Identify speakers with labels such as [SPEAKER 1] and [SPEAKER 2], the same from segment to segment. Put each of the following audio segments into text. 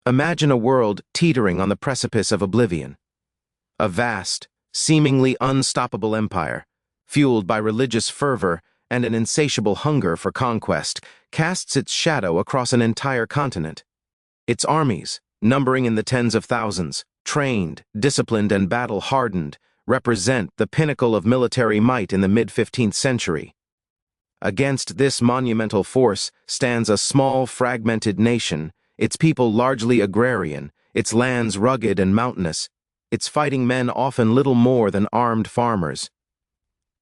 [SPEAKER 1] Imagine a world teetering on the precipice of oblivion. A vast, seemingly unstoppable empire, fueled by religious fervor and an insatiable hunger for conquest, casts its shadow across an entire continent. Its armies, numbering in the tens of thousands, trained, disciplined, and battle-hardened, represent the pinnacle of military might in the mid-15th century. Against this monumental force stands a small, fragmented nation, its people largely agrarian, its lands rugged and mountainous, its fighting men often little more than armed farmers.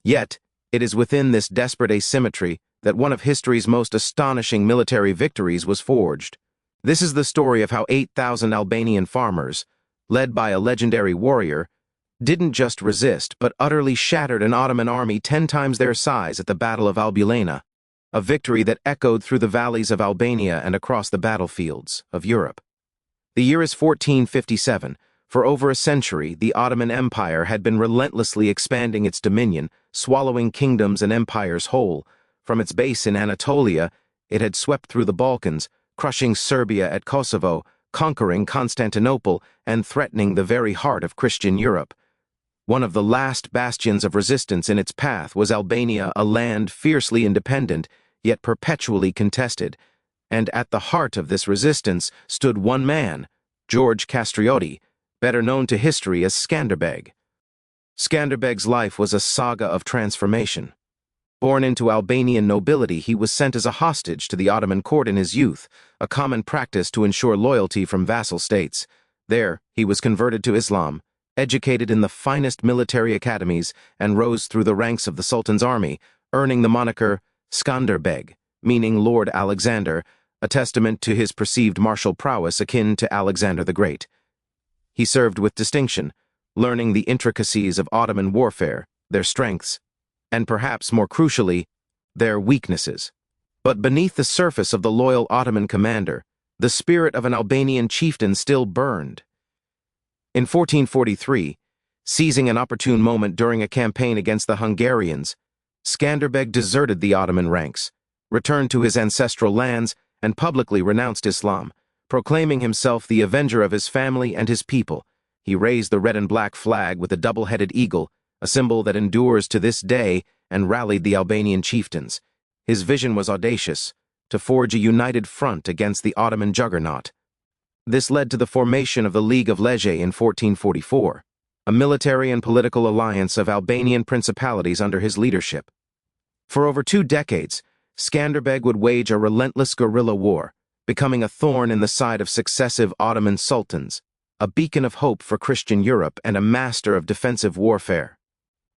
[SPEAKER 1] Yet, it is within this desperate asymmetry that one of history's most astonishing military victories was forged. This is the story of how 8,000 Albanian farmers, led by a legendary warrior, didn't just resist but utterly shattered an Ottoman army 10 times their size at the Battle of Albulena, a victory that echoed through the valleys of Albania and across the battlefields of Europe. The year is 1457. For over a century, the Ottoman Empire had been relentlessly expanding its dominion, swallowing kingdoms and empires whole. From its base in Anatolia, it had swept through the Balkans, crushing Serbia at Kosovo, conquering Constantinople, and threatening the very heart of Christian Europe. One of the last bastions of resistance in its path was Albania, a land fiercely independent, yet perpetually contested, and at the heart of this resistance stood one man, George Kastrioti, better known to history as Skanderbeg. Skanderbeg's life was a saga of transformation. Born into Albanian nobility, he was sent as a hostage to the Ottoman court in his youth, a common practice to ensure loyalty from vassal states. There, he was converted to Islam, educated in the finest military academies, and rose through the ranks of the Sultan's army, earning the moniker Skanderbeg, meaning Lord Alexander, a testament to his perceived martial prowess akin to Alexander the Great. He served with distinction, learning the intricacies of Ottoman warfare, their strengths, and perhaps more crucially, their weaknesses. But beneath the surface of the loyal Ottoman commander, the spirit of an Albanian chieftain still burned. In 1443, seizing an opportune moment during a campaign against the Hungarians, Skanderbeg deserted the Ottoman ranks, returned to his ancestral lands, and publicly renounced Islam, proclaiming himself the avenger of his family and his people. He raised the red and black flag with a double-headed eagle, a symbol that endures to this day, and rallied the Albanian chieftains. His vision was audacious, to forge a united front against the Ottoman juggernaut. This led to the formation of the League of Legge in 1444, a military and political alliance of Albanian principalities under his leadership. For over 2 decades, Skanderbeg would wage a relentless guerrilla war, becoming a thorn in the side of successive Ottoman sultans, a beacon of hope for Christian Europe and a master of defensive warfare.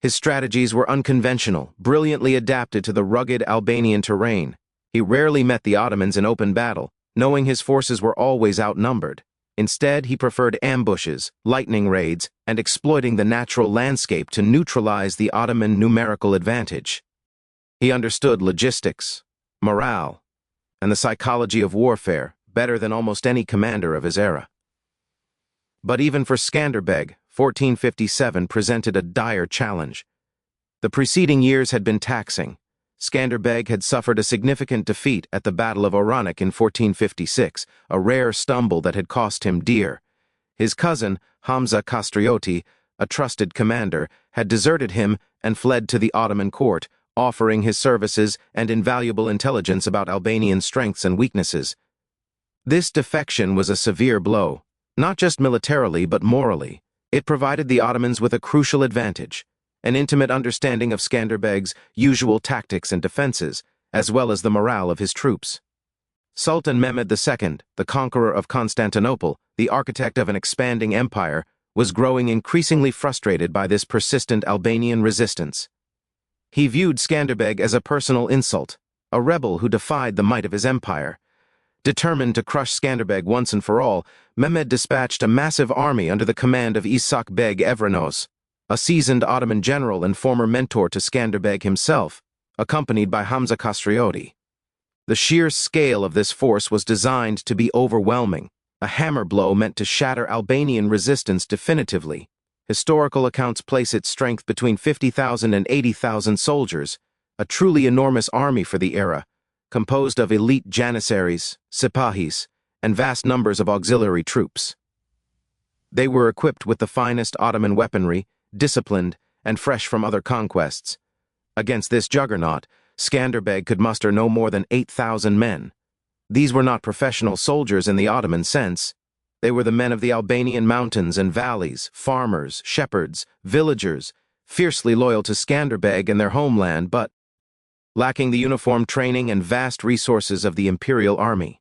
[SPEAKER 1] His strategies were unconventional, brilliantly adapted to the rugged Albanian terrain. He rarely met the Ottomans in open battle, knowing his forces were always outnumbered. Instead, he preferred ambushes, lightning raids, and exploiting the natural landscape to neutralize the Ottoman numerical advantage. He understood logistics, morale, and the psychology of warfare better than almost any commander of his era. But even for Skanderbeg, 1457 presented a dire challenge. The preceding years had been taxing. Skanderbeg had suffered a significant defeat at the Battle of Albulena in 1456, a rare stumble that had cost him dear. His cousin, Hamza Kastrioti, a trusted commander, had deserted him and fled to the Ottoman court, offering his services and invaluable intelligence about Albanian strengths and weaknesses. This defection was a severe blow, not just militarily but morally. It provided the Ottomans with a crucial advantage, an intimate understanding of Skanderbeg's usual tactics and defenses, as well as the morale of his troops. Sultan Mehmed II, the conqueror of Constantinople, the architect of an expanding empire, was growing increasingly frustrated by this persistent Albanian resistance. He viewed Skanderbeg as a personal insult, a rebel who defied the might of his empire. Determined to crush Skanderbeg once and for all, Mehmed dispatched a massive army under the command of Isak Beg Evrenos, a seasoned Ottoman general and former mentor to Skanderbeg himself, accompanied by Hamza Kastrioti. The sheer scale of this force was designed to be overwhelming, a hammer blow meant to shatter Albanian resistance definitively. Historical accounts place its strength between 50,000 and 80,000 soldiers, a truly enormous army for the era, composed of elite janissaries, sipahis, and vast numbers of auxiliary troops. They were equipped with the finest Ottoman weaponry, disciplined, and fresh from other conquests. Against this juggernaut, Skanderbeg could muster no more than 8,000 men. These were not professional soldiers in the Ottoman sense. They were the men of the Albanian mountains and valleys, farmers, shepherds, villagers, fiercely loyal to Skanderbeg and their homeland, but lacking the uniform training and vast resources of the imperial army.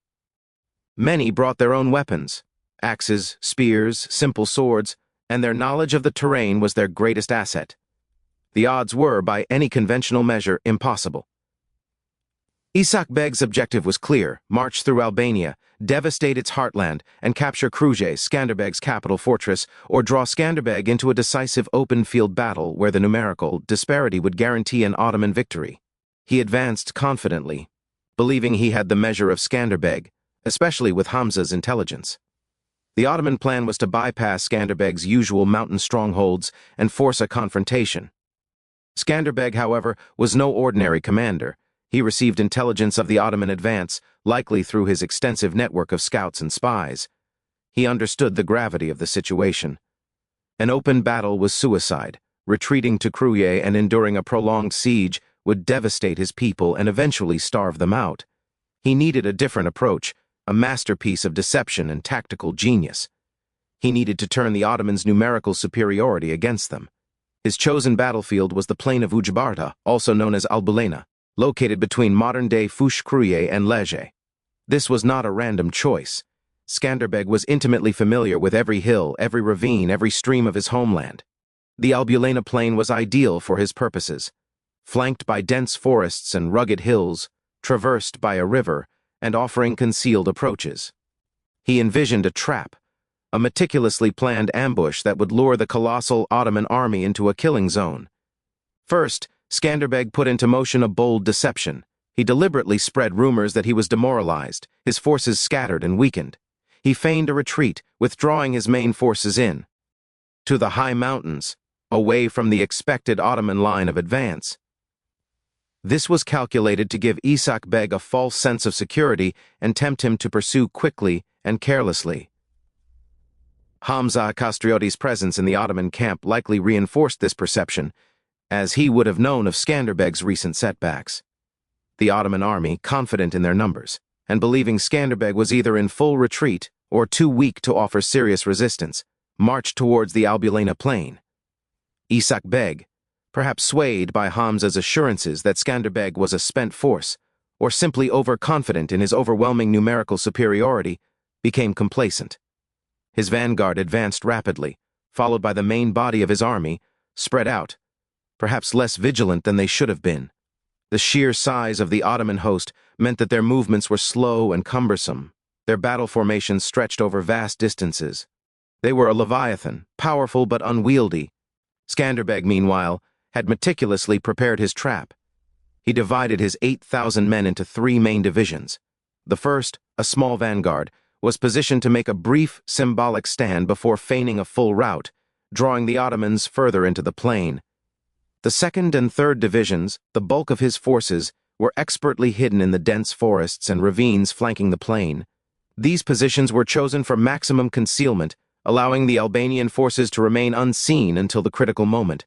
[SPEAKER 1] Many brought their own weapons, axes, spears, simple swords, and their knowledge of the terrain was their greatest asset. The odds were, by any conventional measure, impossible. Isak Beg's objective was clear: march through Albania, devastate its heartland, and capture Kruje, Skanderbeg's capital fortress, or draw Skanderbeg into a decisive open-field battle where the numerical disparity would guarantee an Ottoman victory. He advanced confidently, believing he had the measure of Skanderbeg, especially with Hamza's intelligence. The Ottoman plan was to bypass Skanderbeg's usual mountain strongholds and force a confrontation. Skanderbeg, however, was no ordinary commander. He received intelligence of the Ottoman advance, likely through his extensive network of scouts and spies. He understood the gravity of the situation. An open battle was suicide. Retreating to Kruje and enduring a prolonged siege would devastate his people and eventually starve them out. He needed a different approach, a masterpiece of deception and tactical genius. He needed to turn the Ottomans' numerical superiority against them. His chosen battlefield was the plain of Ujbarta, also known as Albulena, located between modern-day Fushkruye and Lege. This was not a random choice. Skanderbeg was intimately familiar with every hill, every ravine, every stream of his homeland. The Albulena plain was ideal for his purposes. Flanked by dense forests and rugged hills, traversed by a river, and offering concealed approaches. He envisioned a trap, a meticulously planned ambush that would lure the colossal Ottoman army into a killing zone. First, Skanderbeg put into motion a bold deception. He deliberately spread rumors that he was demoralized, his forces scattered and weakened. He feigned a retreat, withdrawing his main forces to the high mountains, away from the expected Ottoman line of advance. This was calculated to give Isak Beg a false sense of security and tempt him to pursue quickly and carelessly. Hamza Kastriotti's presence in the Ottoman camp likely reinforced this perception, as he would have known of Skanderbeg's recent setbacks. The Ottoman army, confident in their numbers, and believing Skanderbeg was either in full retreat or too weak to offer serious resistance, marched towards the Albulena plain. Isak Beg, perhaps swayed by Hamza's assurances that Skanderbeg was a spent force, or simply overconfident in his overwhelming numerical superiority, became complacent. His vanguard advanced rapidly, followed by the main body of his army, spread out, perhaps less vigilant than they should have been. The sheer size of the Ottoman host meant that their movements were slow and cumbersome. Their battle formations stretched over vast distances. They were a leviathan, powerful but unwieldy. Skanderbeg, meanwhile, had meticulously prepared his trap. He divided his 8,000 men into 3 main divisions. The first, a small vanguard, was positioned to make a brief, symbolic stand before feigning a full rout, drawing the Ottomans further into the plain. The second and third divisions, the bulk of his forces, were expertly hidden in the dense forests and ravines flanking the plain. These positions were chosen for maximum concealment, allowing the Albanian forces to remain unseen until the critical moment.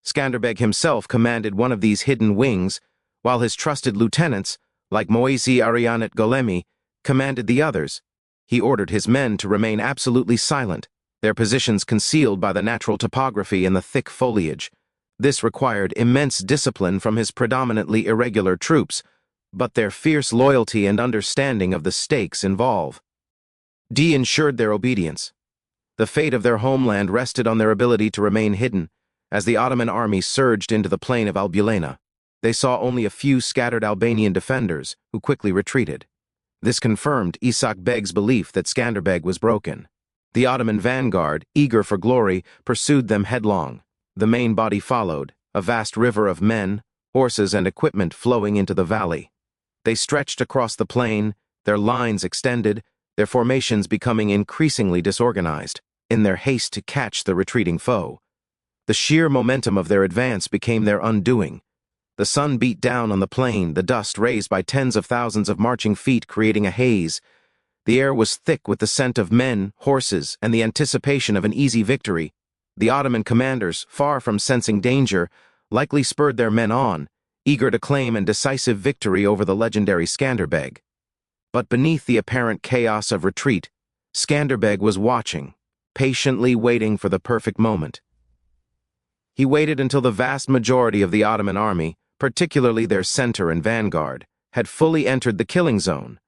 [SPEAKER 1] Skanderbeg himself commanded one of these hidden wings, while his trusted lieutenants, like Moisi Arianet Golemi, commanded the others. He ordered his men to remain absolutely silent, their positions concealed by the natural topography and the thick foliage. This required immense discipline from his predominantly irregular troops, but their fierce loyalty and understanding of the stakes involved ensured their obedience. The fate of their homeland rested on their ability to remain hidden. As the Ottoman army surged into the plain of Albulena, they saw only a few scattered Albanian defenders, who quickly retreated. This confirmed Isak Beg's belief that Skanderbeg was broken. The Ottoman vanguard, eager for glory, pursued them headlong. The main body followed, a vast river of men, horses, and equipment flowing into the valley. They stretched across the plain, their lines extended, their formations becoming increasingly disorganized, in their haste to catch the retreating foe. The sheer momentum of their advance became their undoing. The sun beat down on the plain, the dust raised by tens of thousands of marching feet creating a haze. The air was thick with the scent of men, horses, and the anticipation of an easy victory. The Ottoman commanders, far from sensing danger, likely spurred their men on, eager to claim a decisive victory over the legendary Skanderbeg. But beneath the apparent chaos of retreat, Skanderbeg was watching, patiently waiting for the perfect moment. He waited until the vast majority of the Ottoman army, particularly their center and vanguard, had fully entered the killing zone,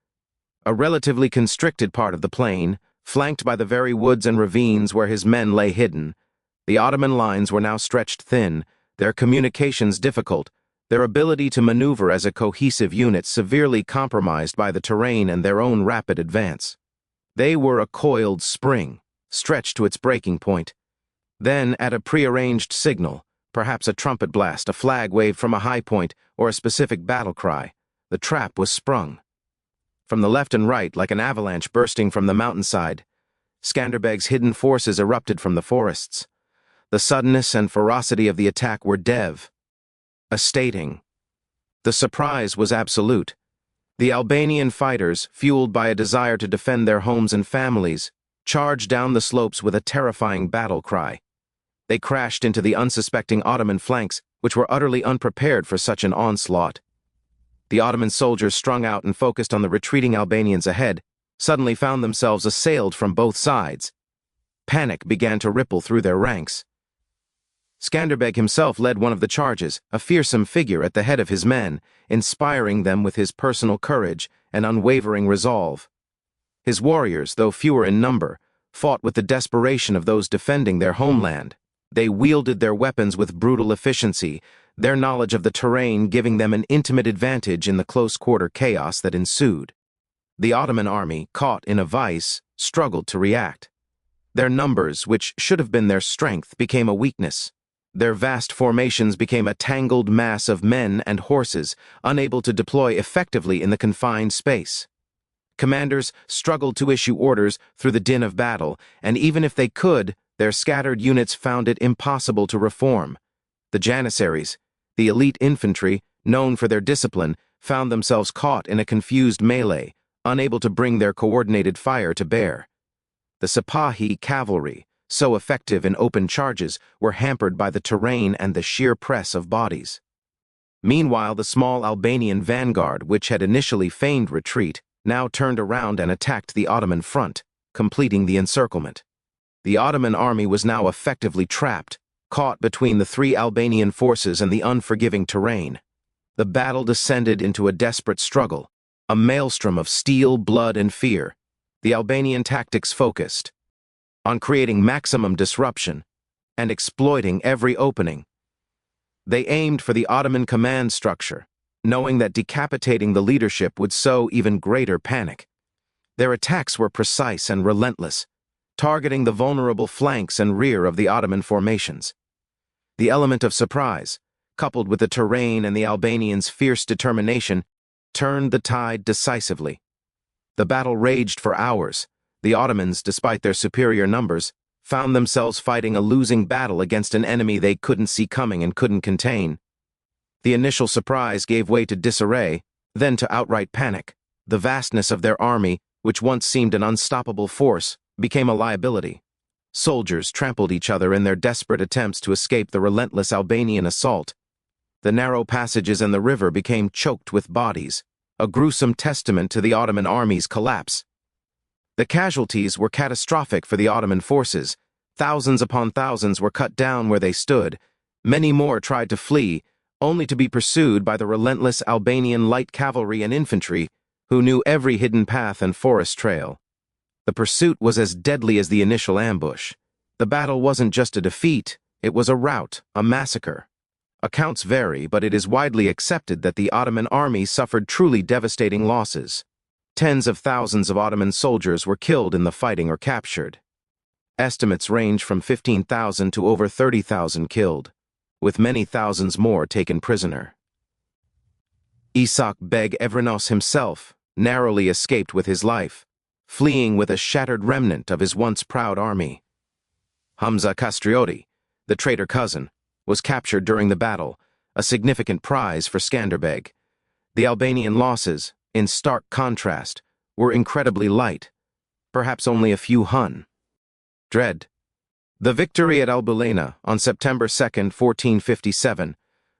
[SPEAKER 1] a relatively constricted part of the plain, flanked by the very woods and ravines where his men lay hidden. The Ottoman lines were now stretched thin, their communications difficult, their ability to maneuver as a cohesive unit severely compromised by the terrain and their own rapid advance. They were a coiled spring, stretched to its breaking point. Then, at a prearranged signal, perhaps a trumpet blast, a flag waved from a high point, or a specific battle cry, the trap was sprung. From the left and right, like an avalanche bursting from the mountainside, Skanderbeg's hidden forces erupted from the forests. The suddenness and ferocity of the attack were devastating. The surprise was absolute. The Albanian fighters, fueled by a desire to defend their homes and families, charged down the slopes with a terrifying battle cry. They crashed into the unsuspecting Ottoman flanks, which were utterly unprepared for such an onslaught. The Ottoman soldiers, strung out and focused on the retreating Albanians ahead, suddenly found themselves assailed from both sides. Panic began to ripple through their ranks. Skanderbeg himself led one of the charges, a fearsome figure at the head of his men, inspiring them with his personal courage and unwavering resolve. His warriors, though fewer in number, fought with the desperation of those defending their homeland. They wielded their weapons with brutal efficiency, their knowledge of the terrain giving them an intimate advantage in the close-quarter chaos that ensued. The Ottoman army, caught in a vice, struggled to react. Their numbers, which should have been their strength, became a weakness. Their vast formations became a tangled mass of men and horses, unable to deploy effectively in the confined space. Commanders struggled to issue orders through the din of battle, and even if they could, their scattered units found it impossible to reform. The Janissaries, the elite infantry, known for their discipline, found themselves caught in a confused melee, unable to bring their coordinated fire to bear. The Sipahi cavalry, so effective in open charges, were hampered by the terrain and the sheer press of bodies. Meanwhile, the small Albanian vanguard, which had initially feigned retreat, now turned around and attacked the Ottoman front, completing the encirclement. The Ottoman army was now effectively trapped, caught between the three Albanian forces and the unforgiving terrain. The battle descended into a desperate struggle, a maelstrom of steel, blood, and fear. The Albanian tactics focused on creating maximum disruption and exploiting every opening. They aimed for the Ottoman command structure, knowing that decapitating the leadership would sow even greater panic. Their attacks were precise and relentless, targeting the vulnerable flanks and rear of the Ottoman formations. The element of surprise, coupled with the terrain and the Albanians' fierce determination, turned the tide decisively. The battle raged for hours. The Ottomans, despite their superior numbers, found themselves fighting a losing battle against an enemy they couldn't see coming and couldn't contain. The initial surprise gave way to disarray, then to outright panic. The vastness of their army, which once seemed an unstoppable force, became a liability. Soldiers trampled each other in their desperate attempts to escape the relentless Albanian assault. The narrow passages and the river became choked with bodies, a gruesome testament to the Ottoman army's collapse. The casualties were catastrophic for the Ottoman forces. Thousands upon thousands were cut down where they stood. Many more tried to flee, only to be pursued by the relentless Albanian light cavalry and infantry, who knew every hidden path and forest trail. The pursuit was as deadly as the initial ambush. The battle wasn't just a defeat, it was a rout, a massacre. Accounts vary, but it is widely accepted that the Ottoman army suffered truly devastating losses. Tens of thousands of Ottoman soldiers were killed in the fighting or captured. Estimates range from 15,000 to over 30,000 killed, with many thousands more taken prisoner. Isak Beg Evrenos himself narrowly escaped with his life, fleeing with a shattered remnant of his once proud army. Hamza Kastrioti, the traitor cousin, was captured during the battle, a significant prize for Skanderbeg. The Albanian losses, in stark contrast, were incredibly light, perhaps only a few Hun. Dread. The victory at Albulena on September 2, 1457,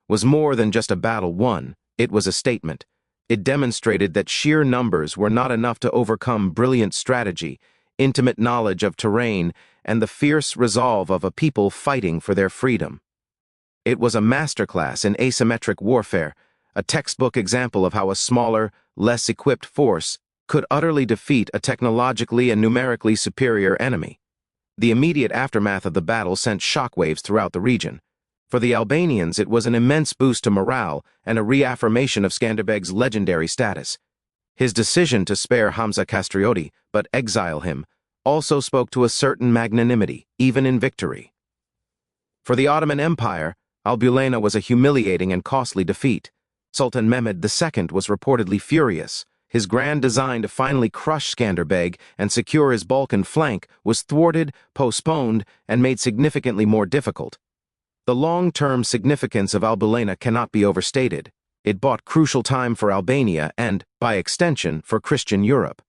[SPEAKER 1] was more than just a battle won. It was a statement. It demonstrated that sheer numbers were not enough to overcome brilliant strategy, intimate knowledge of terrain, and the fierce resolve of a people fighting for their freedom. It was a masterclass in asymmetric warfare, a textbook example of how a smaller, less equipped force could utterly defeat a technologically and numerically superior enemy. The immediate aftermath of the battle sent shockwaves throughout the region. For the Albanians, it was an immense boost to morale and a reaffirmation of Skanderbeg's legendary status. His decision to spare Hamza Kastrioti, but exile him, also spoke to a certain magnanimity, even in victory. For the Ottoman Empire, Albulena was a humiliating and costly defeat. Sultan Mehmed II was reportedly furious. His grand design to finally crush Skanderbeg and secure his Balkan flank was thwarted, postponed, and made significantly more difficult. The long-term significance of Albulena cannot be overstated. It bought crucial time for Albania and, by extension, for Christian Europe.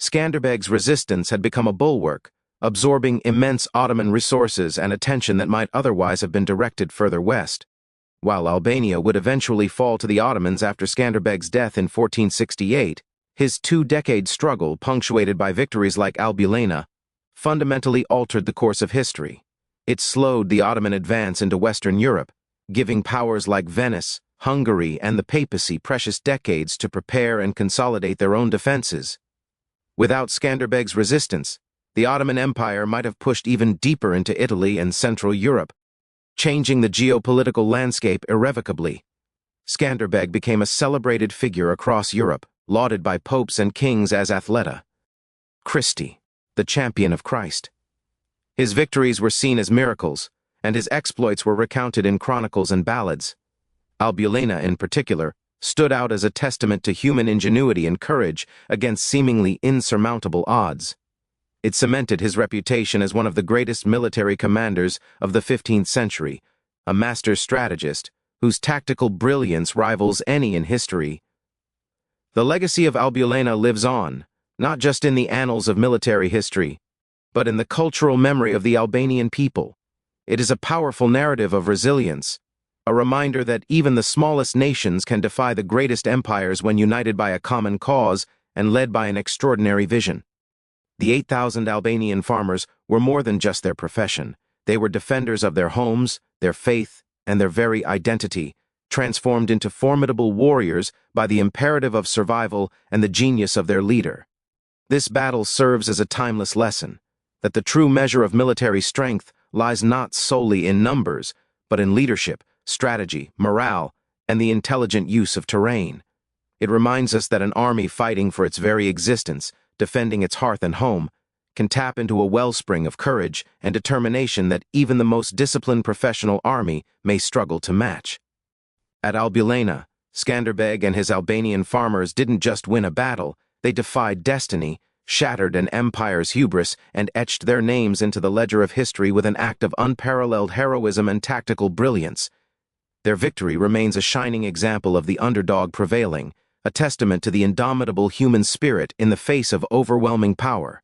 [SPEAKER 1] Skanderbeg's resistance had become a bulwark, absorbing immense Ottoman resources and attention that might otherwise have been directed further west. While Albania would eventually fall to the Ottomans after Skanderbeg's death in 1468, his two-decade struggle, punctuated by victories like Albulena, fundamentally altered the course of history. It slowed the Ottoman advance into Western Europe, giving powers like Venice, Hungary, and the papacy precious decades to prepare and consolidate their own defenses. Without Skanderbeg's resistance, the Ottoman Empire might have pushed even deeper into Italy and Central Europe, changing the geopolitical landscape irrevocably. Skanderbeg became a celebrated figure across Europe, lauded by popes and kings as Athleta Christi, the champion of Christ. His victories were seen as miracles, and his exploits were recounted in chronicles and ballads. Albulena, in particular, stood out as a testament to human ingenuity and courage against seemingly insurmountable odds. It cemented his reputation as one of the greatest military commanders of the 15th century, a master strategist whose tactical brilliance rivals any in history. The legacy of Albulena lives on, not just in the annals of military history, but in the cultural memory of the Albanian people. It is a powerful narrative of resilience, a reminder that even the smallest nations can defy the greatest empires when united by a common cause and led by an extraordinary vision. The 8,000 Albanian farmers were more than just their profession. They were defenders of their homes, their faith, and their very identity, transformed into formidable warriors by the imperative of survival and the genius of their leader. This battle serves as a timeless lesson, that the true measure of military strength lies not solely in numbers, but in leadership, strategy, morale, and the intelligent use of terrain. It reminds us that an army fighting for its very existence, defending its hearth and home, can tap into a wellspring of courage and determination that even the most disciplined professional army may struggle to match. At Albulena, Skanderbeg and his Albanian farmers didn't just win a battle, they defied destiny, shattered an empire's hubris, and etched their names into the ledger of history with an act of unparalleled heroism and tactical brilliance. Their victory remains a shining example of the underdog prevailing, a testament to the indomitable human spirit in the face of overwhelming power.